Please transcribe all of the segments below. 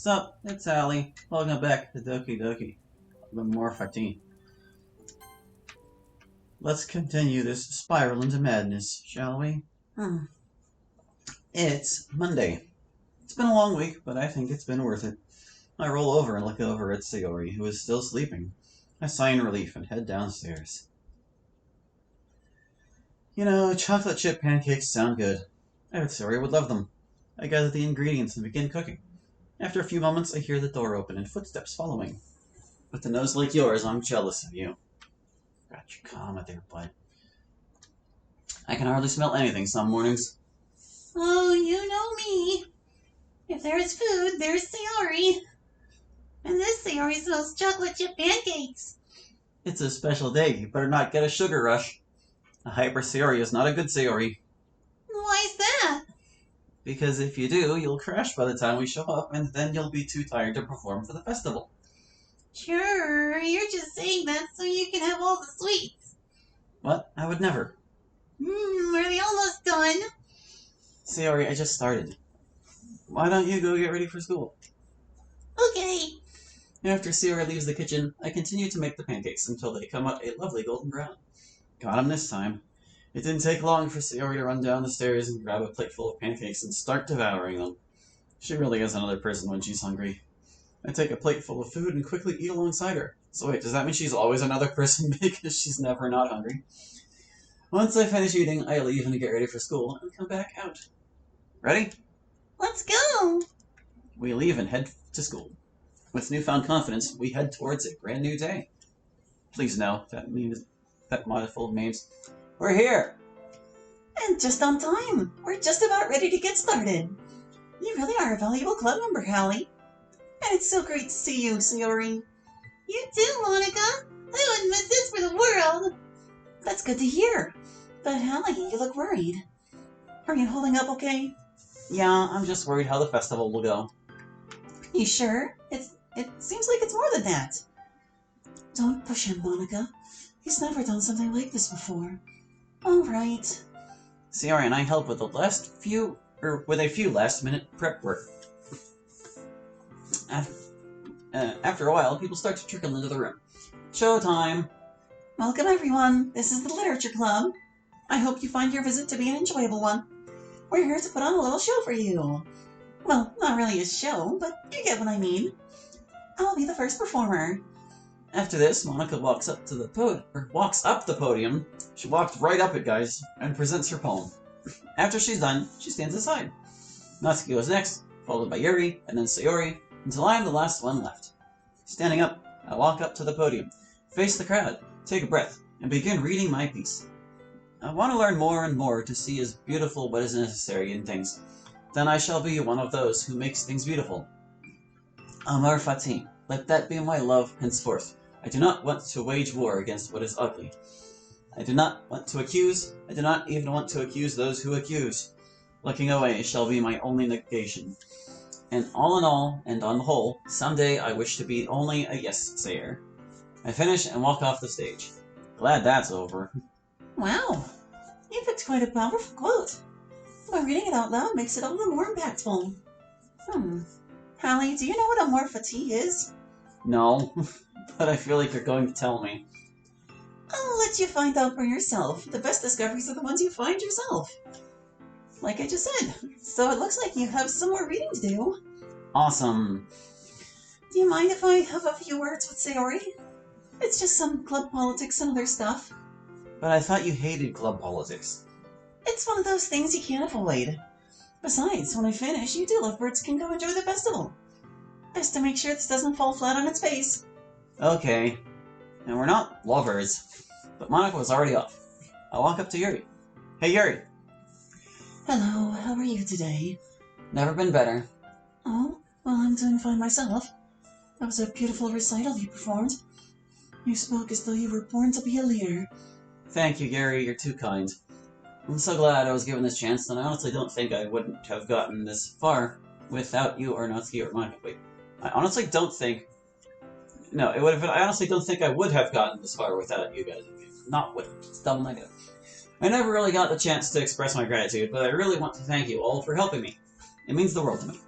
Sup, it's Ali. Welcome back to Doki Doki. Amor Fati. Let's continue this spiral into madness, shall we? It's Monday. It's been a long week, but I think it's been worth it. I roll over and look over at Sayori, who is still sleeping. I sigh in relief and head downstairs. You know, chocolate chip pancakes sound good. I bet Sayori would love them. I gather the ingredients and begin cooking. After a few moments, I hear the door open and footsteps following. With a nose like yours, I'm jealous of you. Got your comma there, bud. I can hardly smell anything some mornings. Oh, you know me. If there's food, there's Sayori. And this Sayori smells chocolate chip pancakes. It's a special day. You better not get a sugar rush. A hyper Sayori is not a good Sayori. Why's that? Because if you do, you'll crash by the time we show up, and then you'll be too tired to perform for the festival. Sure, you're just saying that so you can have all the sweets. What? I would never. Are they almost done? Sayori, I just started. Why don't you go get ready for school? Okay. After Sayori leaves the kitchen, I continue to make the pancakes until they come out a lovely golden brown. Got 'em this time. It didn't take long for Sayori to run down the stairs and grab a plate full of pancakes and start devouring them. She really is another person when she's hungry. I take a plate full of food and quickly eat alongside her. So wait, does that mean she's always another person because she's never not hungry? Once I finish eating, I leave and get ready for school and come back out. Ready? Let's go. We leave and head to school. With newfound confidence, we head towards a brand new day. Please know, that mouth full of names. We're here! And just on time. We're just about ready to get started. You really are a valuable club member, Hallie. And it's so great to see you, Sayori. You too, Monica. I wouldn't miss this for the world. That's good to hear. But Hallie, you look worried. Are you holding up okay? Yeah, I'm just worried how the festival will go. You sure? It seems like it's more than that. Don't push him, Monica. He's never done something like this before. All right. Sayori and I help with a few last-minute prep work. After a while, people start to trickle into the room. Showtime! Welcome, everyone. This is the Literature Club. I hope you find your visit to be an enjoyable one. We're here to put on a little show for you. Well, not really a show, but you get what I mean. I'll be the first performer. After this, Monica walks up the podium. She walked right up it, guys, and presents her poem. After she's done, she stands aside. Natsuki goes next, followed by Yuri, and then Sayori, until I am the last one left. Standing up, I walk up to the podium, face the crowd, take a breath, and begin reading my piece. I want to learn more and more to see as beautiful what is necessary in things. Then I shall be one of those who makes things beautiful. Amor Fati, let that be my love henceforth. I do not want to wage war against what is ugly. I do not want to accuse. I do not even want to accuse those who accuse. Looking away shall be my only negation. And all in all, and on the whole, someday I wish to be only a yes-sayer. I finish and walk off the stage. Glad that's over. Wow, you picked quite a powerful quote. But reading it out loud makes it all the more impactful. Hallie, do you know what Amor Fati is? No, but I feel like you're going to tell me. I'll let you find out for yourself. The best discoveries are the ones you find yourself. Like I just said, so it looks like you have some more reading to do. Awesome. Do you mind if I have a few words with Sayori? It's just some club politics and other stuff. But I thought you hated club politics. It's one of those things you can't avoid. Besides, when I finish, you two lovebirds can go enjoy the festival. Best to make sure this doesn't fall flat on its face. Okay. And we're not lovers. But Monica was already off. I walk up to Yuri. Hey, Yuri. Hello, how are you today? Never been better. Oh, well, I'm doing fine myself. That was a beautiful recital you performed. You spoke as though you were born to be a leader. Thank you, Yuri. You're too kind. I'm so glad I was given this chance, and I honestly don't think I wouldn't have gotten this far without you or Natsuki or Monica. Wait, I honestly don't think... No, it would have been... I honestly don't think I would have gotten this far without you guys. Not would. It's double negative. I never really got the chance to express my gratitude, but I really want to thank you all for helping me. It means the world to me.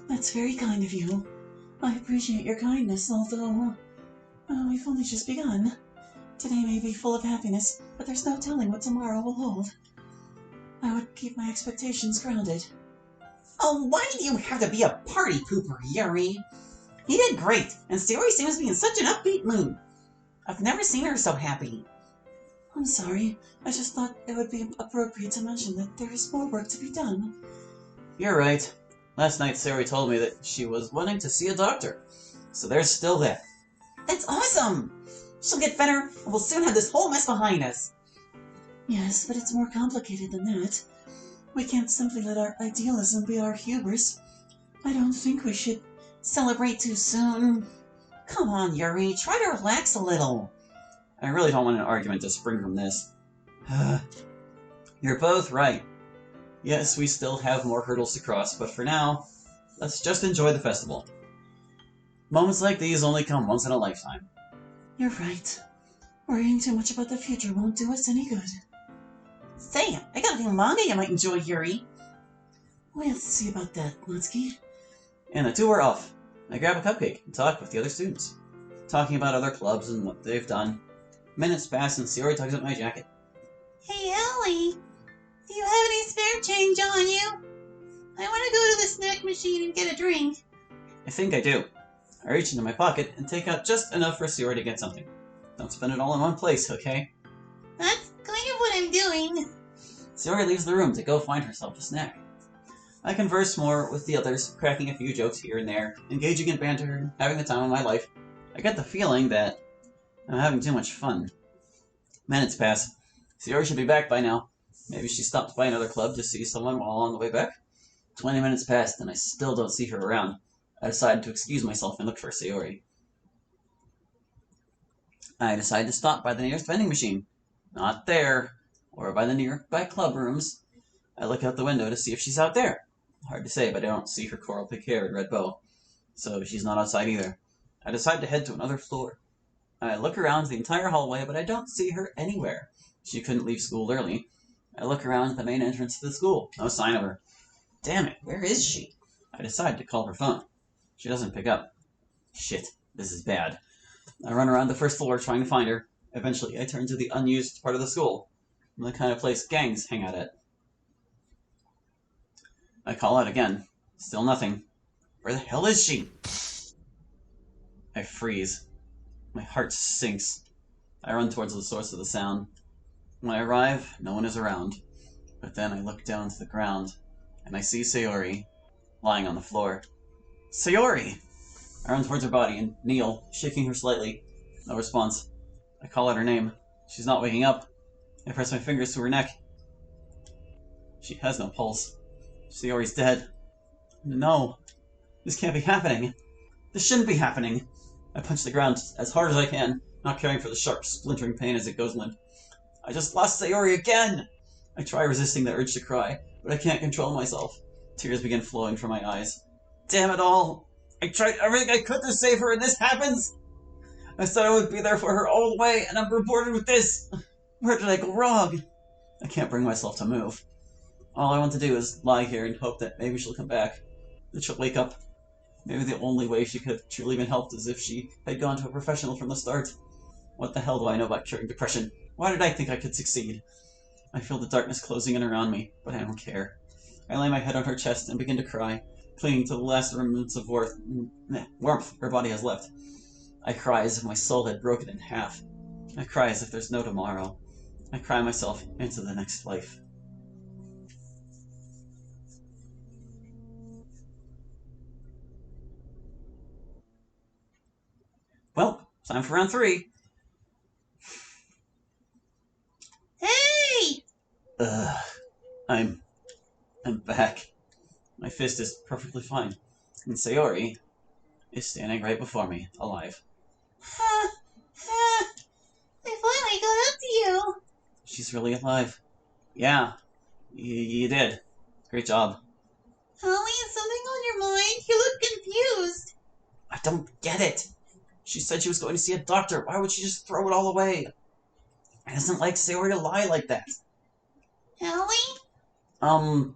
That's very kind of you. I appreciate your kindness, although we've only just begun. Today may be full of happiness, but there's no telling what tomorrow will hold. I would keep my expectations grounded. Oh, why do you have to be a party pooper, Yuri? You did great, and Sayori seems to be in such an upbeat mood. I've never seen her so happy. I'm sorry. I just thought it would be appropriate to mention that there is more work to be done. You're right. Last night Sayori told me that she was wanting to see a doctor. So there's still that. That's awesome! She'll get better, and we'll soon have this whole mess behind us. Yes, but it's more complicated than that. We can't simply let our idealism be our hubris. I don't think we should celebrate too soon. Come on, Yuri, try to relax a little. I really don't want an argument to spring from this. You're both right. Yes, we still have more hurdles to cross, but for now, let's just enjoy the festival. Moments like these only come once in a lifetime. You're right. Worrying too much about the future won't do us any good. Say, I got a new manga you might enjoy, Yuri. We'll see about that, Natsuki. And the two are off. I grab a cupcake and talk with the other students, talking about other clubs and what they've done. Minutes pass and Sayori tugs at my jacket. Hey, Ellie! Do you have any spare change on you? I want to go to the snack machine and get a drink. I think I do. I reach into my pocket and take out just enough for Sayori to get something. Don't spend it all in one place, okay? That's kind of what I'm doing. Sayori leaves the room to go find herself a snack. I converse more with the others, cracking a few jokes here and there, engaging in banter, and having the time of my life. I get the feeling that I'm having too much fun. Minutes pass. Sayori should be back by now. Maybe she stopped by another club to see someone while on the way back. 20 minutes passed and I still don't see her around. I decide to excuse myself and look for Sayori. I decide to stop by the nearest vending machine. Not there, or by the nearby club rooms. I look out the window to see if she's out there. Hard to say, but I don't see her coral pink hair and red bow. So she's not outside either. I decide to head to another floor. I look around the entire hallway, but I don't see her anywhere. She couldn't leave school early. I look around the main entrance to the school. No sign of her. Damn it, where is she? I decide to call her phone. She doesn't pick up. Shit, this is bad. I run around the first floor trying to find her. Eventually, I turn to the unused part of the school. The kind of place gangs hang out at. I call out again. Still nothing. Where the hell is she? I freeze. My heart sinks. I run towards the source of the sound. When I arrive, no one is around. But then I look down to the ground, and I see Sayori lying on the floor. Sayori! I run towards her body and kneel, shaking her slightly. No response. I call out her name. She's not waking up. I press my fingers to her neck. She has no pulse. Sayori's dead. No. This can't be happening. This shouldn't be happening. I punch the ground as hard as I can, not caring for the sharp, splintering pain as it goes limp. I just lost Sayori again! I try resisting the urge to cry, but I can't control myself. Tears begin flowing from my eyes. Damn it all! I tried everything I could to save her, and this happens! I said I would be there for her all the way, and I'm rewarded with this! Where did I go wrong? I can't bring myself to move. All I want to do is lie here and hope that maybe she'll come back. That she'll wake up. Maybe the only way she could have truly been helped is if she had gone to a professional from the start. What the hell do I know about curing depression? Why did I think I could succeed? I feel the darkness closing in around me, but I don't care. I lay my head on her chest and begin to cry, clinging to the last remnants of warmth her body has left. I cry as if my soul had broken in half. I cry as if there's no tomorrow. I cry myself into the next life. Well, time for round 3. Hey! Ugh. I'm back. My fist is perfectly fine. And Sayori is standing right before me, alive. I finally got up to you. She's really alive. Yeah, you did. Great job. Holly, is something on your mind? You look confused. I don't get it. She said she was going to see a doctor. Why would she just throw it all away? It isn't like Sayori to lie like that. Holly?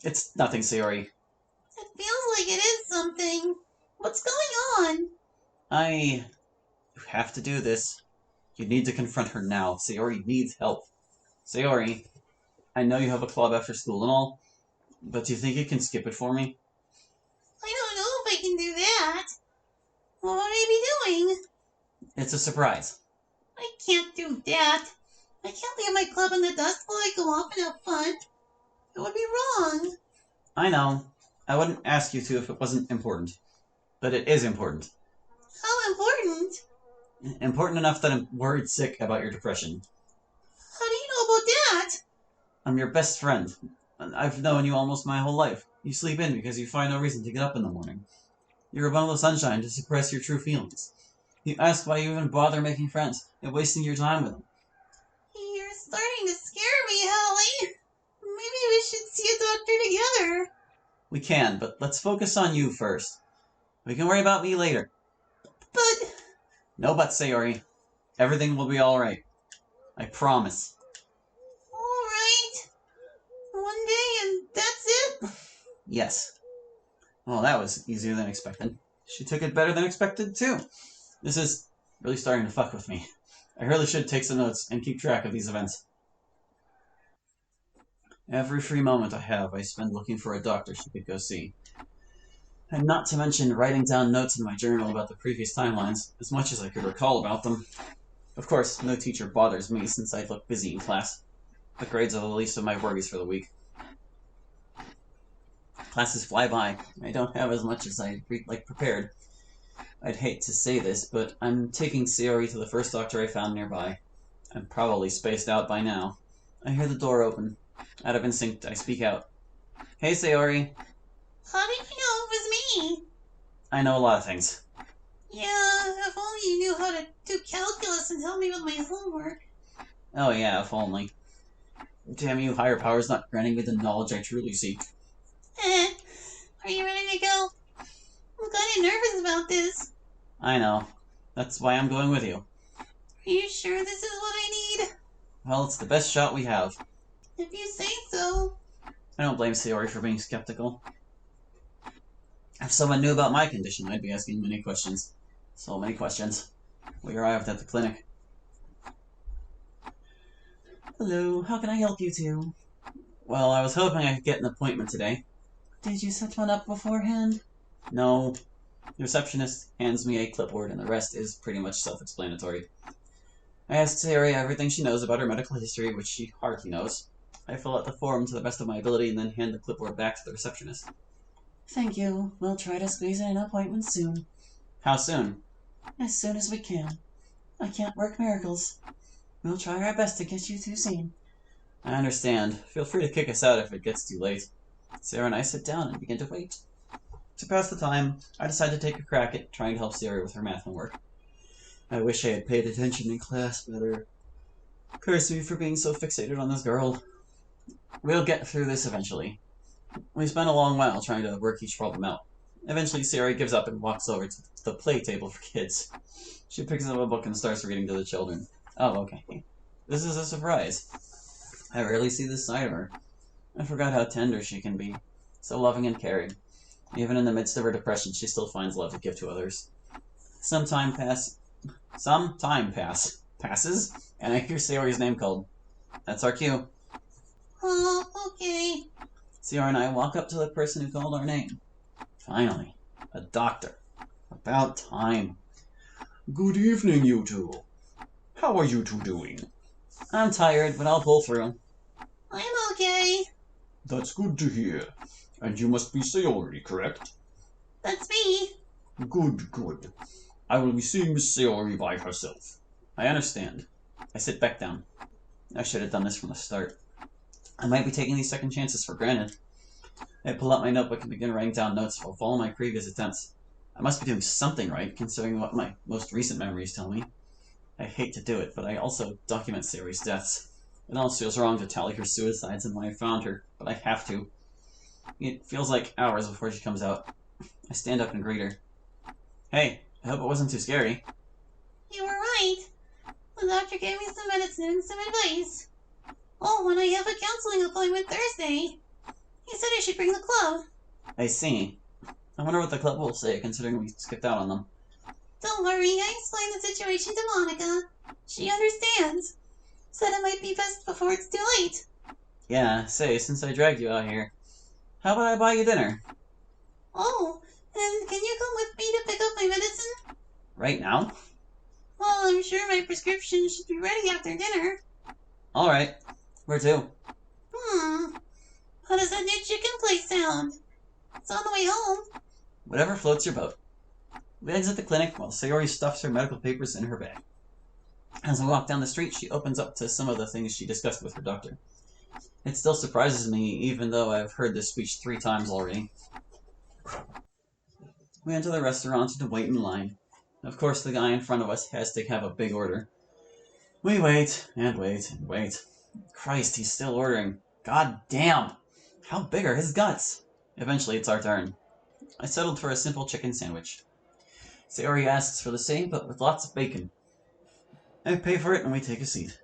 It's nothing, Sayori. It feels like it is something. What's going on? You have to do this. You need to confront her now. Sayori needs help. Sayori, I know you have a club after school and all, but do you think you can skip it for me? I don't know if I can do that. What would I be doing? It's a surprise. I can't do that. I can't leave my club in the dust while I go off and have fun. It would be wrong. I know. I wouldn't ask you to if it wasn't important. But it is important. How important? Important enough that I'm worried sick about your depression. How do you know about that? I'm your best friend. I've known you almost my whole life. You sleep in because you find no reason to get up in the morning. You're a bundle of sunshine to suppress your true feelings. You ask why you even bother making friends and wasting your time with them. You're starting to scare me, Hallie. Maybe we should see a doctor together. We can, but let's focus on you first. We can worry about me later. But... No buts, Sayori. Everything will be alright. I promise. Alright. One day and that's it? Yes. Well, that was easier than expected. She took it better than expected, too. This is really starting to fuck with me. I really should take some notes and keep track of these events. Every free moment I have, I spend looking for a doctor she could go see. And not to mention writing down notes in my journal about the previous timelines, as much as I could recall about them. Of course, no teacher bothers me since I look busy in class. The grades are the least of my worries for the week. Classes fly by. I don't have as much as I'd like prepared. I'd hate to say this, but I'm taking Sayori to the first doctor I found nearby. I'm probably spaced out by now. I hear the door open. Out of instinct, I speak out. Hey, Sayori. How did you know it was me? I know a lot of things. Yeah, if only you knew how to do calculus and help me with my homework. Oh yeah, if only. Damn you, higher powers not granting me the knowledge I truly seek. Are you ready to go? I'm kind of nervous about this. I know. That's why I'm going with you. Are you sure this is what I need? Well, it's the best shot we have. If you say so. I don't blame Sayori for being skeptical. If someone knew about my condition, I'd be asking many questions. So many questions. We arrived at the clinic. Hello, how can I help you two? Well, I was hoping I could get an appointment today. Did you set one up beforehand? No. The receptionist hands me a clipboard and the rest is pretty much self-explanatory. I asked Sayori everything she knows about her medical history, which she hardly knows. I fill out the form to the best of my ability and then hand the clipboard back to the receptionist. Thank you. We'll try to squeeze in an appointment soon. How soon? As soon as we can. I can't work miracles. We'll try our best to get you two seen. I understand. Feel free to kick us out if it gets too late. Sarah and I sit down and begin to wait. To pass the time, I decide to take a crack at trying to help Sarah with her math homework. I wish I had paid attention in class better. Curse me for being so fixated on this girl. We'll get through this eventually. We spent a long while trying to work each problem out. Eventually, Sayori gives up and walks over to the play table for kids. She picks up a book and starts reading to the children. Oh, okay. This is a surprise. I rarely see this side of her. I forgot how tender she can be. So loving and caring. Even in the midst of her depression, she still finds love to give to others. Some time passes, and I hear Sayori's name called. That's our cue. Oh, okay. Sayori and I walk up to the person who called our name. Finally, a doctor. About time. Good evening, you two. How are you two doing? I'm tired, but I'll pull through. I'm okay. That's good to hear. And you must be Sayori, correct? That's me. Good, good. I will be seeing Miss Sayori by herself. I understand. I sit back down. I should have done this from the start. I might be taking these second chances for granted. I pull out my notebook and begin writing down notes of all my previous attempts. I must be doing something right, considering what my most recent memories tell me. I hate to do it, but I also document Sayori's deaths. It almost feels wrong to tally her suicides and when I found her, but I have to. It feels like hours before she comes out. I stand up and greet her. Hey, I hope it wasn't too scary. You were right. The doctor gave me some medicine and some advice. Oh, and I have a counseling appointment Thursday. He said I should bring the club. I see. I wonder what the club will say, considering we skipped out on them. Don't worry, I explained the situation to Monica. She understands. Said it might be best before it's too late. Yeah, say, since I dragged you out here, how about I buy you dinner? Oh, and can you come with me to pick up my medicine? Right now? Well, I'm sure my prescription should be ready after dinner. Alright. Where to? How does that new chicken place sound? It's on the way home. Whatever floats your boat. We exit the clinic while Sayori stuffs her medical papers in her bag. As we walk down the street, she opens up to some of the things she discussed with her doctor. It still surprises me, even though I've heard this speech 3 times already. We enter the restaurant to wait in line. Of course, the guy in front of us has to have a big order. We wait, and wait, and wait. Christ, he's still ordering. God damn! How big are his guts? Eventually, it's our turn. I settled for a simple chicken sandwich. Sayori asks for the same, but with lots of bacon. I pay for it and we take a seat.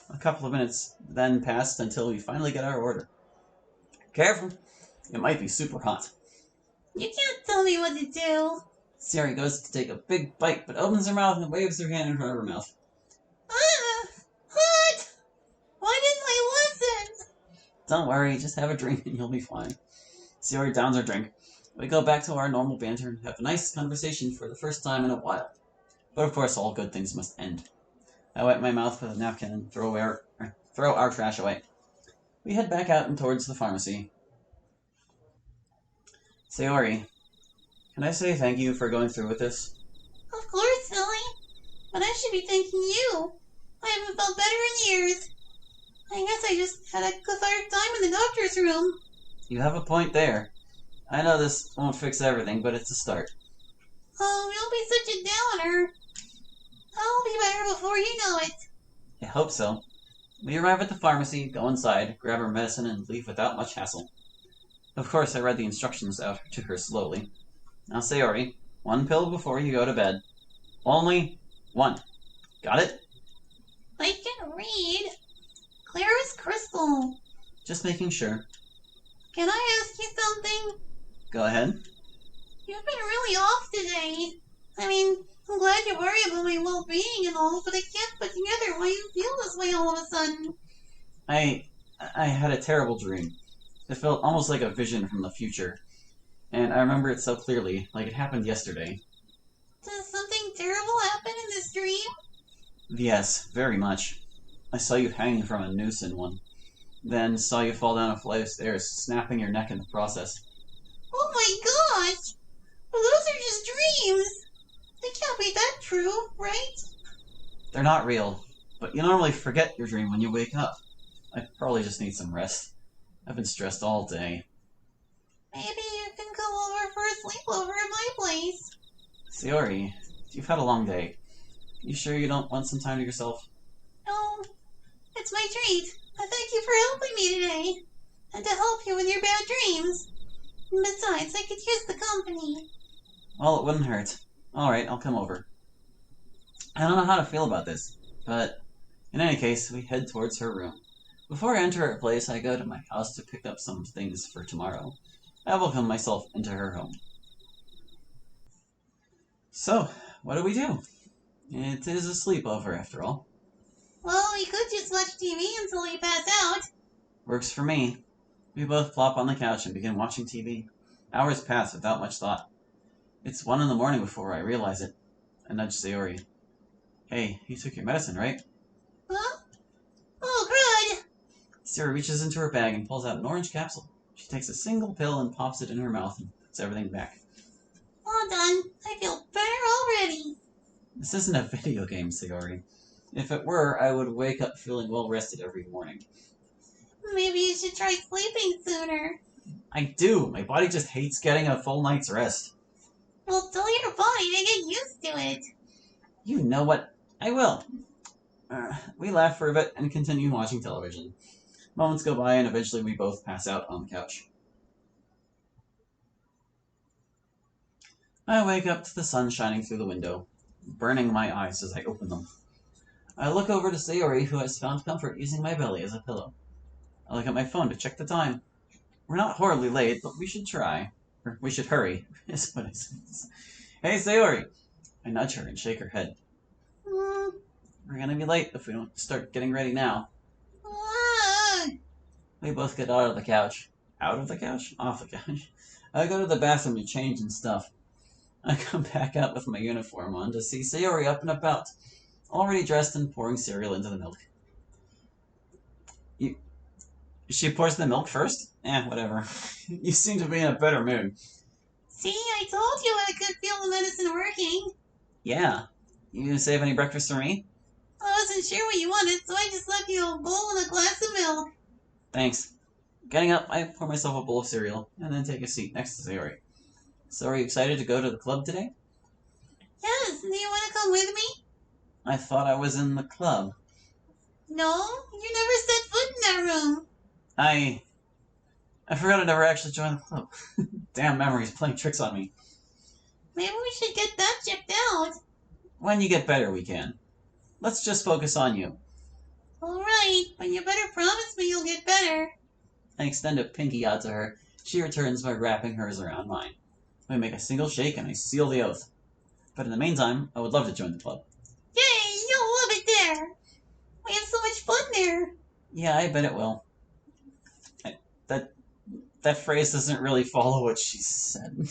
A couple of minutes then passed until we finally get our order. Careful, it might be super hot. You can't tell me what to do. Sayori goes to take a big bite, but opens her mouth and waves her hand in front of her mouth. Hot! Why didn't I listen? Don't worry, just have a drink and you'll be fine. Sayori downs her drink. We go back to our normal banter and have a nice conversation for the first time in a while. But of course, all good things must end. I wipe my mouth with a napkin and throw our trash away. We head back out and towards the pharmacy. Sayori, can I say thank you for going through with this? Of course, silly. But I should be thanking you. I haven't felt better in years. I guess I just had a cathartic time in the doctor's room. You have a point there. I know this won't fix everything, but it's a start. Oh, you'll be such a downer. I'll be better before you know it. I hope so. We arrive at the pharmacy, go inside, grab our medicine, and leave without much hassle. Of course, I read the instructions out to her slowly. Now, Sayori, 1 pill before you go to bed. Only 1. Got it? I can read. Clear as crystal. Just making sure. Can I ask you something? Go ahead. You've been really off today. I mean, I'm glad you worry about my well-being and all, but I can't put together why you feel this way all of a sudden. I had a terrible dream. It felt almost like a vision from the future. And I remember it so clearly, like it happened yesterday. Does something terrible happen in this dream? Yes, very much. I saw you hanging from a noose in one. Then saw you fall down a flight of stairs, snapping your neck in the process. Oh my gosh! Well, those are just dreams! They can't be that true, right? They're not real, but you normally forget your dream when you wake up. I probably just need some rest. I've been stressed all day. Maybe you can come over for a sleepover at my place. Sayori, you've had a long day. You sure you don't want some time to yourself? No, it's my treat. I thank you for helping me today. And to help you with your bad dreams. And besides, I could use the company. Well, it wouldn't hurt. Alright, I'll come over. I don't know how to feel about this, but in any case, we head towards her room. Before I enter her place, I go to my house to pick up some things for tomorrow. I welcome myself into her home. So, what do we do? It is a sleepover, after all. Well, we could just watch TV until we pass out. Works for me. We both plop on the couch and begin watching TV. Hours pass without much thought. It's 1 in the morning before I realize it. I nudge Sayori. Hey, you took your medicine, right? Huh? Oh, crud! Sayori reaches into her bag and pulls out an orange capsule. She takes a single pill and pops it in her mouth and puts everything back. All done. I feel better already. This isn't a video game, Sayori. If it were, I would wake up feeling well rested every morning. Maybe you should try sleeping sooner. I do! My body just hates getting a full night's rest. Well, tell your body to get used to it. You know what? I will. We laugh for a bit and continue watching television. Moments go by and eventually we both pass out on the couch. I wake up to the sun shining through the window, burning my eyes as I open them. I look over to Sayori, who has found comfort using my belly as a pillow. I look at my phone to check the time. We're not horribly late, but we should try. Or we should hurry, is what I said. Hey, Sayori! I nudge her and shake her head. We're gonna be late if we don't start getting ready now. We both get out of the couch. Out of the couch? Off the couch. I go to the bathroom to change and stuff. I come back out with my uniform on to see Sayori up and about, already dressed and pouring cereal into the milk. She pours the milk first? Whatever. You seem to be in a better mood. See, I told you I could feel the medicine working. Yeah. You gonna save any breakfast for me? I wasn't sure what you wanted, so I just left you a bowl and a glass of milk. Thanks. Getting up, I pour myself a bowl of cereal, and then take a seat next to Sayori. So are you excited to go to the club today? Yes, do you want to come with me? I thought I was in the club. No, you never set foot in that room. I forgot I never actually joined the club. Damn memories playing tricks on me. Maybe we should get that checked out. When you get better, we can. Let's just focus on you. Alright, but you better promise me you'll get better. I extend a pinky out to her. She returns by wrapping hers around mine. We make a single shake and I seal the oath. But in the meantime, I would love to join the club. Yay, you'll love it there. We have so much fun there. Yeah, I bet it will. That phrase doesn't really follow what she said.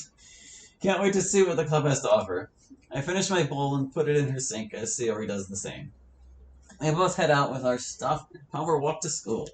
Can't wait to see what the club has to offer. I finish my bowl and put it in her sink as Sayori does the same. We both head out with our stuff and power walk to school.